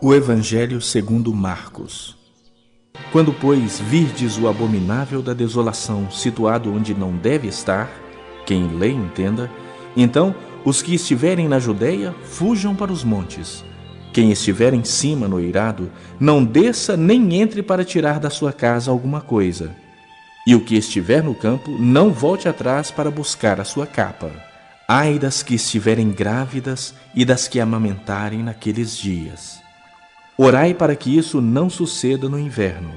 O Evangelho segundo Marcos. Quando, pois, virdes o abominável da desolação situado onde não deve estar, quem lê entenda, então os que estiverem na Judeia fujam para os montes. Quem estiver em cima no eirado, não desça nem entre para tirar da sua casa alguma coisa. E o que estiver no campo, não volte atrás para buscar a sua capa. Ai das que estiverem grávidas e das que amamentarem naqueles dias. Orai para que isso não suceda no inverno,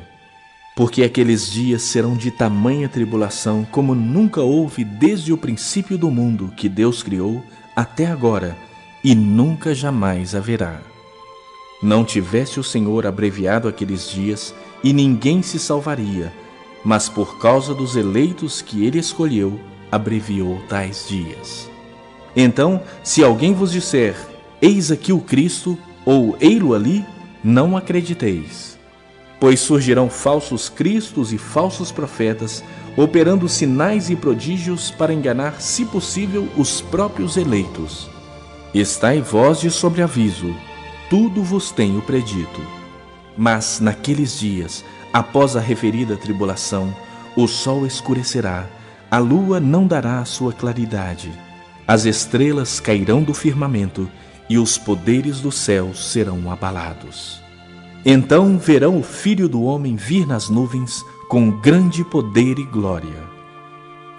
porque aqueles dias serão de tamanha tribulação como nunca houve desde o princípio do mundo que Deus criou até agora, e nunca jamais haverá. Não tivesse o Senhor abreviado aqueles dias, e ninguém se salvaria, mas por causa dos eleitos que Ele escolheu, abreviou tais dias. Então, se alguém vos disser, eis aqui o Cristo, ou ei-lo ali, não acrediteis, pois surgirão falsos cristos e falsos profetas, operando sinais e prodígios para enganar, se possível, os próprios eleitos. Estai vós de sobreaviso, tudo vos tenho predito. Mas naqueles dias, após a referida tribulação, o sol escurecerá, a lua não dará a sua claridade, as estrelas cairão do firmamento, e os poderes do céu serão abalados. Então verão o Filho do Homem vir nas nuvens com grande poder e glória.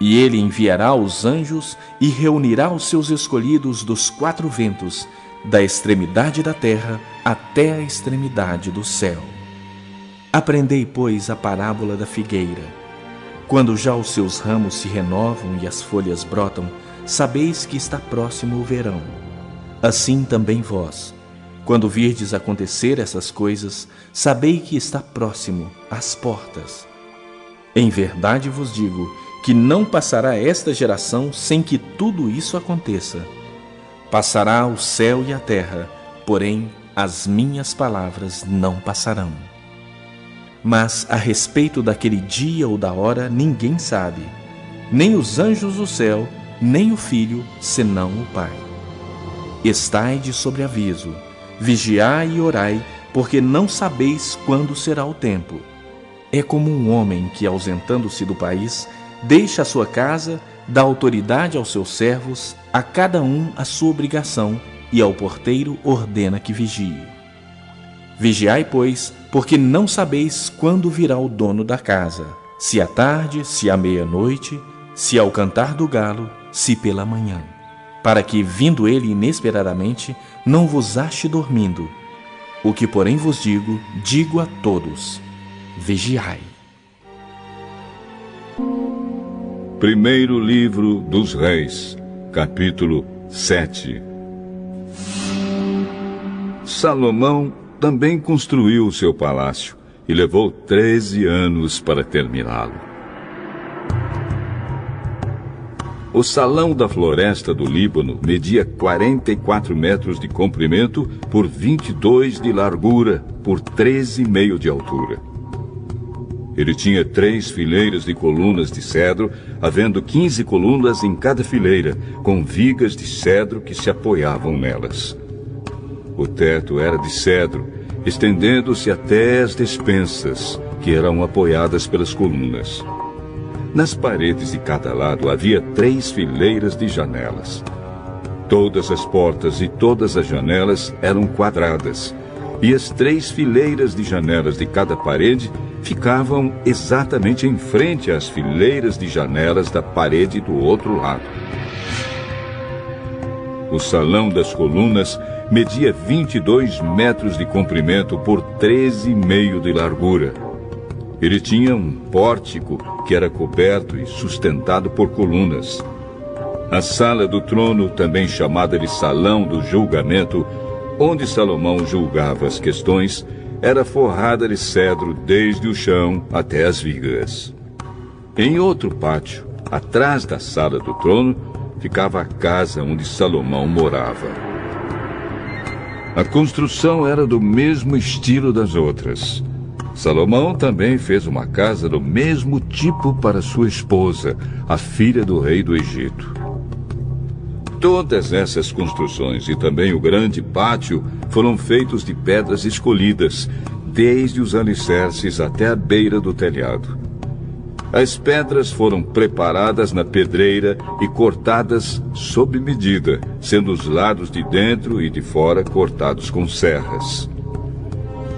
E ele enviará os anjos e reunirá os seus escolhidos dos quatro ventos, da extremidade da terra até a extremidade do céu. Aprendei, pois, a parábola da figueira. Quando já os seus ramos se renovam e as folhas brotam, sabeis que está próximo o verão. Assim também vós, quando virdes acontecer essas coisas, sabei que está próximo, às portas. Em verdade vos digo que não passará esta geração sem que tudo isso aconteça. Passará o céu e a terra, porém as minhas palavras não passarão. Mas a respeito daquele dia ou da hora ninguém sabe, nem os anjos do céu, nem o Filho, senão o Pai. Estai de sobreaviso, vigiai e orai, porque não sabeis quando será o tempo. É como um homem que, ausentando-se do país, deixa a sua casa, dá autoridade aos seus servos, a cada um a sua obrigação, e ao porteiro ordena que vigie. Vigiai, pois, porque não sabeis quando virá o dono da casa, se à tarde, se à meia-noite, se ao cantar do galo, se pela manhã, para que, vindo ele inesperadamente, não vos ache dormindo. O que, porém, vos digo, digo a todos: vigiai. Primeiro livro dos Reis, capítulo 7. Salomão também construiu o seu palácio e levou 13 anos para terminá-lo. O salão da floresta do Líbano media 44 metros de comprimento por 22 de largura por 13,5 de altura. Ele tinha 3 fileiras de colunas de cedro, havendo 15 colunas em cada fileira, com vigas de cedro que se apoiavam nelas. O teto era de cedro, estendendo-se até as despensas, que eram apoiadas pelas colunas. Nas paredes de cada lado havia 3 fileiras de janelas. Todas as portas e todas as janelas eram quadradas, e as 3 fileiras de janelas de cada parede ficavam exatamente em frente às fileiras de janelas da parede do outro lado. O salão das colunas media 22 metros de comprimento por 13,5 de largura. Ele tinha um pórtico que era coberto e sustentado por colunas. A sala do trono, também chamada de Salão do Julgamento, onde Salomão julgava as questões, era forrada de cedro desde o chão até as vigas. Em outro pátio, atrás da sala do trono, ficava a casa onde Salomão morava. A construção era do mesmo estilo das outras. Salomão também fez uma casa do mesmo tipo para sua esposa, a filha do rei do Egito. Todas essas construções e também o grande pátio foram feitos de pedras escolhidas, desde os alicerces até a beira do telhado. As pedras foram preparadas na pedreira e cortadas sob medida, sendo os lados de dentro e de fora cortados com serras.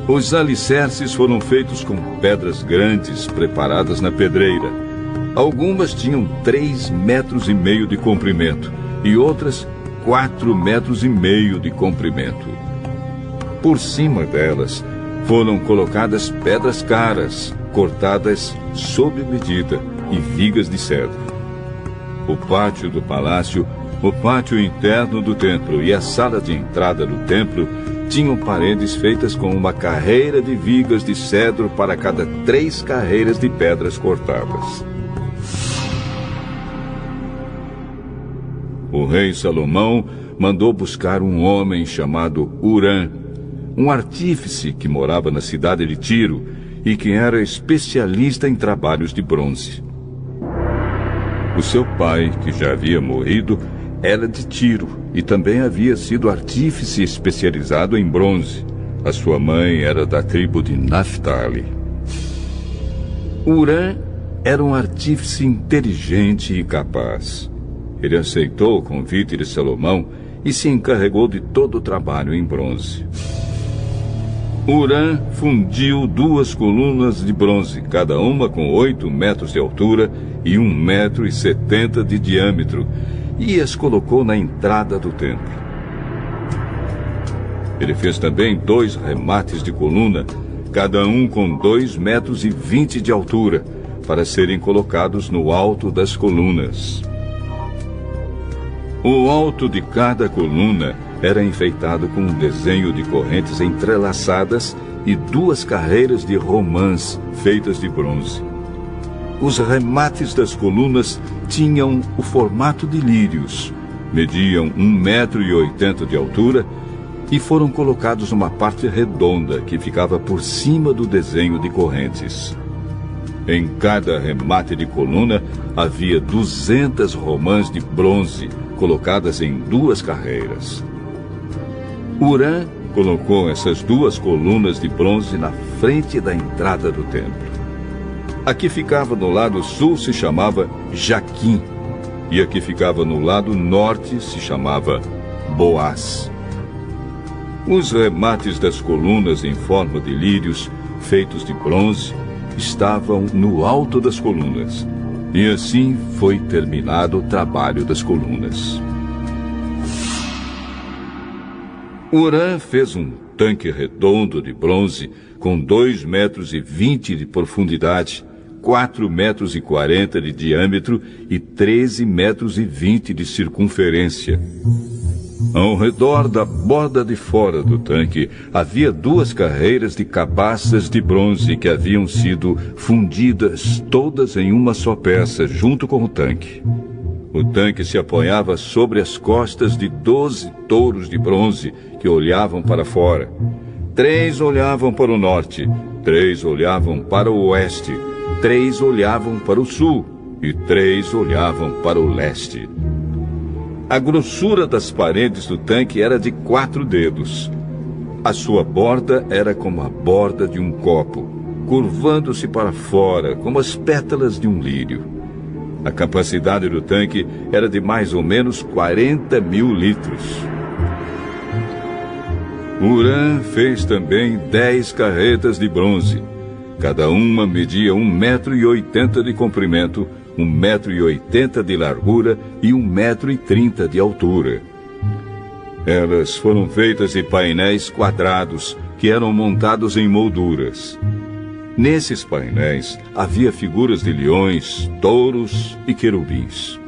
Os alicerces foram feitos com pedras grandes preparadas na pedreira. Algumas tinham 3,5 metros de comprimento e outras 4,5 metros de comprimento. Por cima delas foram colocadas pedras caras, cortadas sob medida, e vigas de cedro. O pátio do palácio, o pátio interno do templo e a sala de entrada do templo tinham paredes feitas com uma carreira de vigas de cedro para cada 3 carreiras de pedras cortadas. O rei Salomão mandou buscar um homem chamado Hurã, um artífice que morava na cidade de Tiro e que era especialista em trabalhos de bronze. O seu pai, que já havia morrido, era de Tiro e também havia sido artífice especializado em bronze. A sua mãe era da tribo de Naphtali. Hurã era um artífice inteligente e capaz. Ele aceitou o convite de Salomão e se encarregou de todo o trabalho em bronze. Hurã fundiu 2 colunas de bronze, cada uma com 8 metros de altura e 1,70 metro de diâmetro, e as colocou na entrada do templo. Ele fez também 2 remates de coluna, cada um com 2,20 metros de altura, para serem colocados no alto das colunas. O alto de cada coluna era enfeitado com um desenho de correntes entrelaçadas e 2 carreiras de romãs feitas de bronze. Os remates das colunas tinham o formato de lírios, mediam 1,80 metro de altura e foram colocados numa parte redonda que ficava por cima do desenho de correntes. Em cada remate de coluna havia 200 romãs de bronze colocadas em 2 carreiras. Hurã colocou essas 2 colunas de bronze na frente da entrada do templo. A que ficava no lado sul se chamava Jaquim, e a que ficava no lado norte se chamava Boaz. Os remates das colunas em forma de lírios, feitos de bronze, estavam no alto das colunas, e assim foi terminado o trabalho das colunas. Hurã fez um tanque redondo de bronze com 2,20 metros de profundidade, 4,40 metros de diâmetro e 13,20 metros de circunferência. Ao redor da borda de fora do tanque havia 2 carreiras de cabaças de bronze que haviam sido fundidas todas em uma só peça junto com o tanque. O tanque se apoiava sobre as costas de 12 touros de bronze que olhavam para fora. 3 olhavam para o norte, 3 olhavam para o oeste, 3 olhavam para o sul e 3 olhavam para o leste. A grossura das paredes do tanque era de 4 dedos. A sua borda era como a borda de um copo, curvando-se para fora como as pétalas de um lírio. A capacidade do tanque era de mais ou menos 40.000 litros. Hurã fez também 10 carretas de bronze. Cada uma media 1,80 metro de comprimento, 1,80 metro de largura e 1,30 metro de altura. Elas foram feitas de painéis quadrados que eram montados em molduras. Nesses painéis havia figuras de leões, touros e querubins.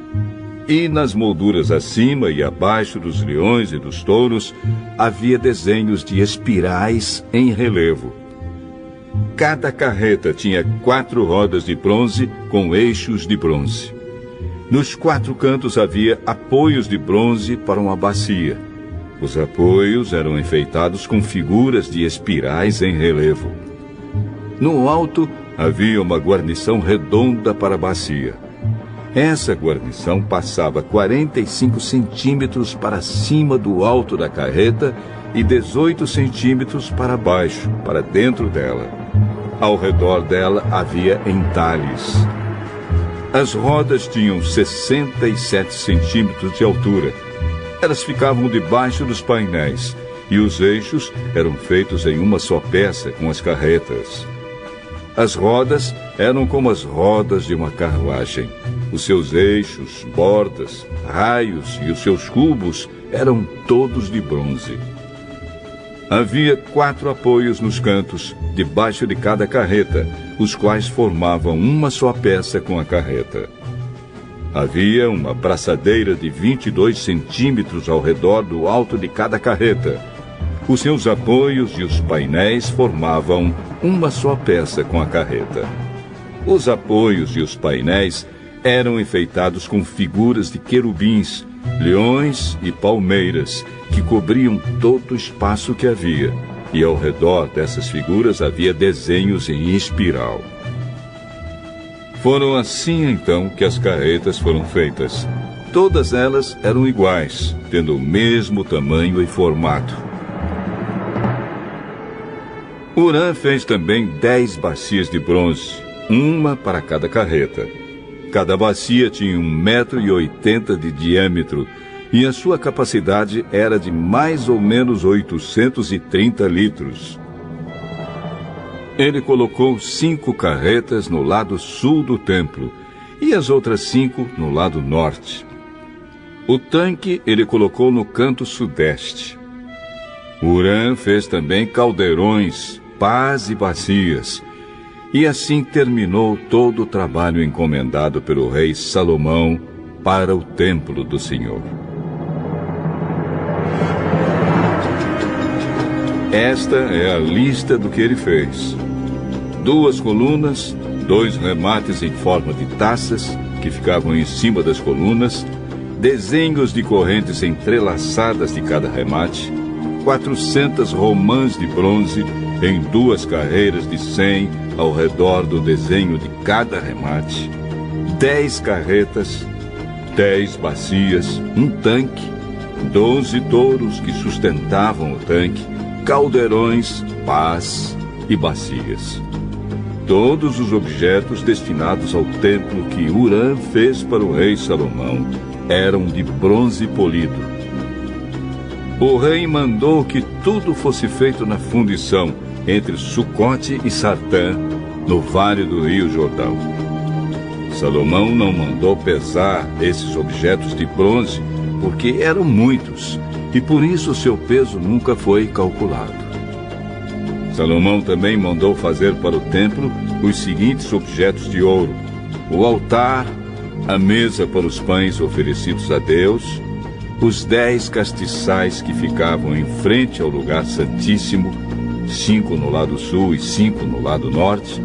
E nas molduras acima e abaixo dos leões e dos touros havia desenhos de espirais em relevo. Cada carreta tinha 4 rodas de bronze com eixos de bronze. Nos 4 cantos havia apoios de bronze para uma bacia. Os apoios eram enfeitados com figuras de espirais em relevo. No alto havia uma guarnição redonda para a bacia. Essa guarnição passava 45 centímetros para cima do alto da carreta e 18 centímetros para baixo, para dentro dela. Ao redor dela havia entalhes. As rodas tinham 67 centímetros de altura. Elas ficavam debaixo dos painéis e os eixos eram feitos em uma só peça com as carretas. As rodas eram como as rodas de uma carruagem. Os seus eixos, bordas, raios e os seus cubos eram todos de bronze. Havia 4 apoios nos cantos, debaixo de cada carreta, os quais formavam uma só peça com a carreta. Havia uma braçadeira de 22 centímetros ao redor do alto de cada carreta. Os seus apoios e os painéis formavam uma só peça com a carreta. Os apoios e os painéis eram enfeitados com figuras de querubins, leões e palmeiras, que cobriam todo o espaço que havia, e ao redor dessas figuras havia desenhos em espiral. Foram assim então que as carretas foram feitas. Todas elas eram iguais, tendo o mesmo tamanho e formato. Hurã fez também 10 bacias de bronze, uma para cada carreta. Cada bacia tinha 1,80 m de diâmetro, e a sua capacidade era de mais ou menos 830 litros. Ele colocou 5 carretas no lado sul do templo e as outras 5 no lado norte. O tanque ele colocou no canto sudeste. Hurã fez também caldeirões, pás e bacias, e assim terminou todo o trabalho encomendado pelo rei Salomão para o templo do Senhor. Esta é a lista do que ele fez: 2 colunas, 2 remates em forma de taças, que ficavam em cima das colunas, desenhos de correntes entrelaçadas de cada remate, 400 romãs de bronze em 2 carreiras de 100 ao redor do desenho de cada remate, 10 carretas, 10 bacias, um tanque, 12 touros que sustentavam o tanque, caldeirões, pás e bacias. Todos os objetos destinados ao templo que Hurã fez para o rei Salomão eram de bronze polido. O rei mandou que tudo fosse feito na fundição entre Sucote e Sartã, no vale do rio Jordão. Salomão não mandou pesar esses objetos de bronze, porque eram muitos, e por isso seu peso nunca foi calculado. Salomão também mandou fazer para o templo os seguintes objetos de ouro: o altar, a mesa para os pães oferecidos a Deus, os 10 castiçais que ficavam em frente ao lugar santíssimo, 5 no lado sul e 5 no lado norte,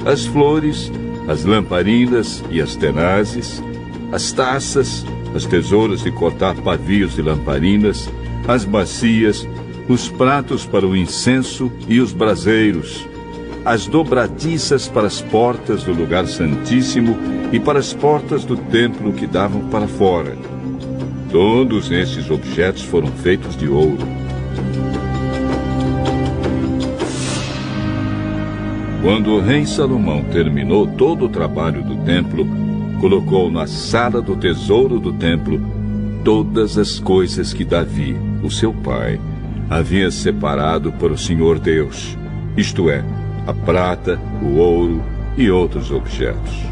as flores, as lamparinas e as tenazes, as taças, as tesouras de cortar pavios de lamparinas, as bacias, os pratos para o incenso e os braseiros, as dobradiças para as portas do lugar santíssimo e para as portas do templo que davam para fora. Todos esses objetos foram feitos de ouro. Quando o rei Salomão terminou todo o trabalho do templo, colocou na sala do tesouro do templo todas as coisas que Davi, o seu pai, havia separado para o Senhor Deus, isto é, a prata, o ouro e outros objetos.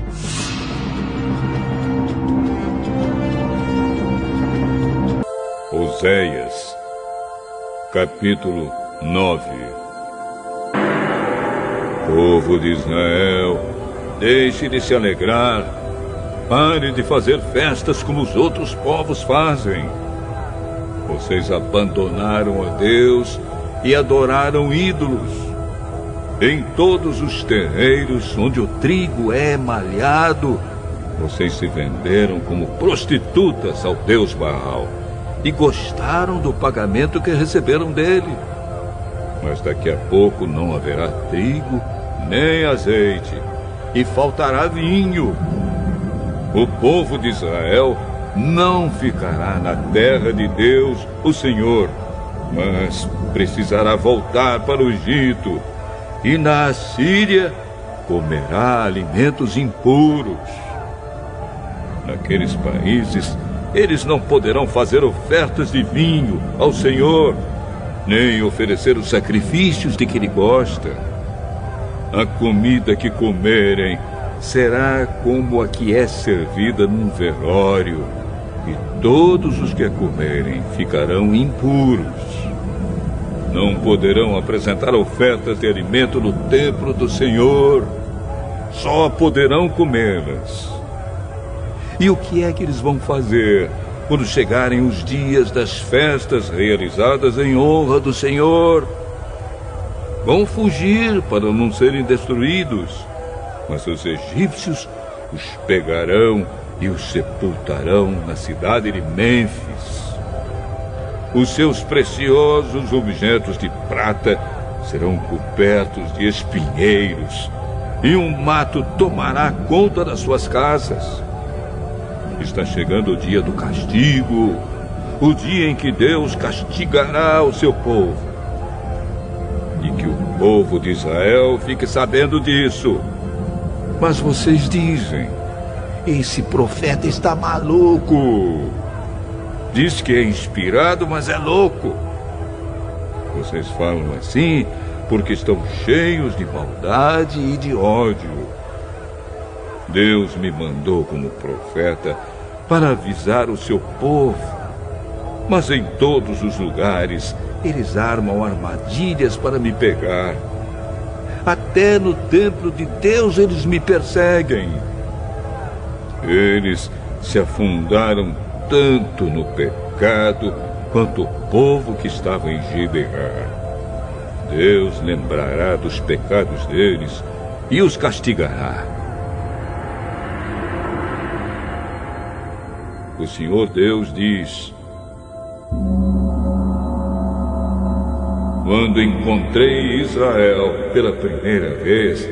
Oséias, capítulo 9. Povo de Israel, deixe de se alegrar, pare de fazer festas como os outros povos fazem. Vocês abandonaram a Deus e adoraram ídolos. Em todos os terreiros onde o trigo é malhado, vocês se venderam como prostitutas ao Deus Baal e gostaram do pagamento que receberam dele. Mas daqui a pouco não haverá trigo nem azeite, e faltará vinho. O povo de Israel não ficará na terra de Deus, o Senhor, mas precisará voltar para o Egito, e na Assíria comerá alimentos impuros. Naqueles países, eles não poderão fazer ofertas de vinho ao Senhor, nem oferecer os sacrifícios de que Ele gosta. A comida que comerem será como a que é servida num velório, e todos os que a comerem ficarão impuros. Não poderão apresentar ofertas de alimento no templo do Senhor, só poderão comê-las. E o que é que eles vão fazer quando chegarem os dias das festas realizadas em honra do Senhor? Vão fugir para não serem destruídos, mas os egípcios os pegarão e os sepultarão na cidade de Mênfis. Os seus preciosos objetos de prata serão cobertos de espinheiros, e um mato tomará conta das suas casas. Está chegando o dia do castigo, o dia em que Deus castigará o seu povo. E que o povo de Israel fique sabendo disso. Mas vocês dizem: esse profeta está maluco. Diz que é inspirado, mas é louco. Vocês falam assim porque estão cheios de maldade e de ódio. Deus me mandou como profeta para avisar o seu povo. Mas em todos os lugares eles armam armadilhas para me pegar. Até no templo de Deus eles me perseguem. Eles se afundaram tanto no pecado quanto o povo que estava em Gibeá. Deus lembrará dos pecados deles e os castigará. O Senhor Deus diz: quando encontrei Israel pela primeira vez,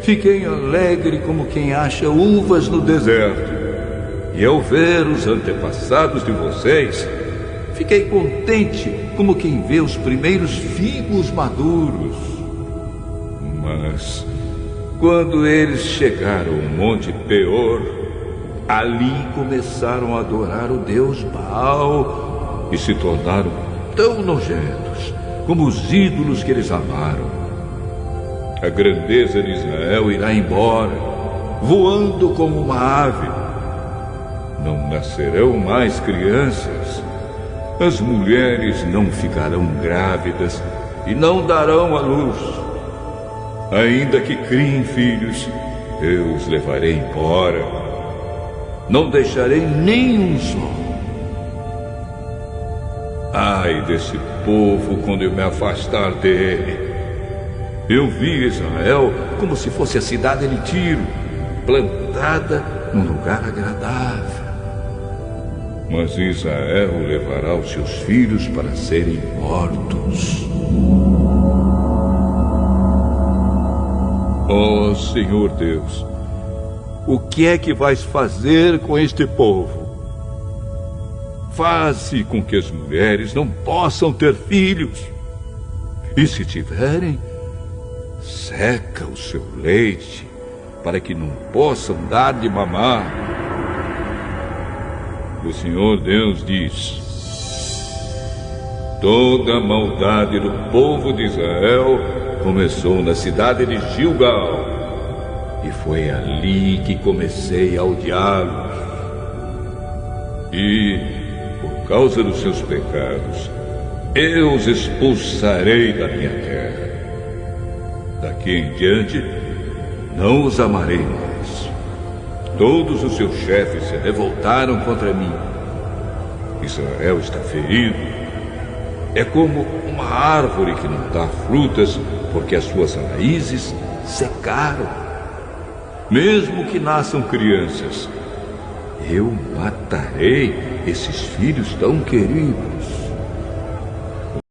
fiquei alegre como quem acha uvas no deserto. E ao ver os antepassados de vocês, fiquei contente como quem vê os primeiros figos maduros. Mas quando eles chegaram ao Monte Peor, ali começaram a adorar o deus Baal e se tornaram tão nojentos como os ídolos que eles amaram. A grandeza de Israel irá embora, voando como uma ave. Não nascerão mais crianças. As mulheres não ficarão grávidas e não darão à luz. Ainda que criem filhos, eu os levarei embora. Não deixarei nenhum só. Ai desse povo quando eu me afastar dele. Eu vi Israel como se fosse a cidade de Tiro, plantada num lugar agradável. Mas Israel levará os seus filhos para serem mortos. Ó Senhor Deus, o que é que vais fazer com este povo? Faze com que as mulheres não possam ter filhos. E se tiverem, seca o seu leite, para que não possam dar de mamar. O Senhor Deus diz: toda a maldade do povo de Israel começou na cidade de Gilgal, e foi ali que comecei a odiá-los. E, por causa dos seus pecados, eu os expulsarei da minha terra. Daqui em diante, não os amarei mais. Todos os seus chefes se revoltaram contra mim. Israel está ferido. É como uma árvore que não dá frutas porque as suas raízes secaram. Mesmo que nasçam crianças, eu matarei esses filhos tão queridos.